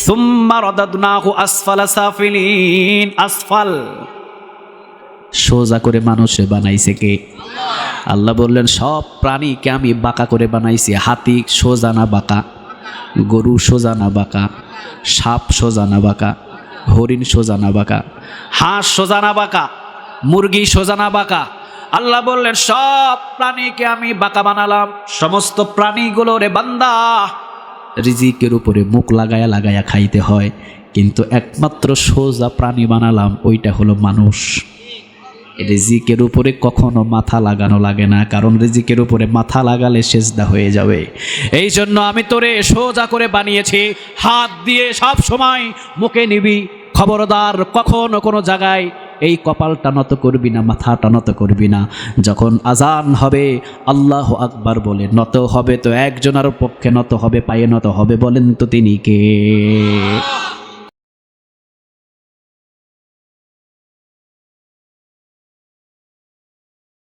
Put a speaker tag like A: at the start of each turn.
A: সুম্মা রাদাদনাহু আসফালা সাফিলিন, আসফাল সোজা করে মানুষে বানাইছে কে? আল্লাহ বললেন সব প্রাণীকে আমি বাঁকা করে বানাইছি। হাতি সোজা না বাঁকা, গরু সোজা না বাঁকা, সাপ সোজা না বাঁকা, হরিণ সোজা না বাঁকা, হাঁস সোজা না বাঁকা, মুরগি সোজা না বাঁকা। আল্লাহ বললেন সব প্রাণীকে আমি বাঁকা বানালাম। সমস্ত প্রাণীগুলো রে বান্দা রিজিকের উপরে মুখ লাগায়া লাগায়া খাইতে হয়, কিন্তু একমাত্র সোজা প্রাণী বানালাম, ওইটা হলো মানুষ। রিজিকের উপরে কখনো মাথা লাগানো লাগে না, কারণ রিজিকের উপরে মাথা লাগালে সেজদা হয়ে যাবে। এই জন্য আমি তোরে সোজা করে বানিয়েছি। হাত দিয়ে সব সময় মুখে নিবি, খবরদার কখনো কোনো জায়গায় এই কপালটা নত করবি না, মাথাটা নত করবি না। যখন আজান হবে আল্লাহ আকবার বলে নত হবে, তো একজনের পক্ষে নত হবে, পায়ে নত হবে, বলেন তো তিনি কে?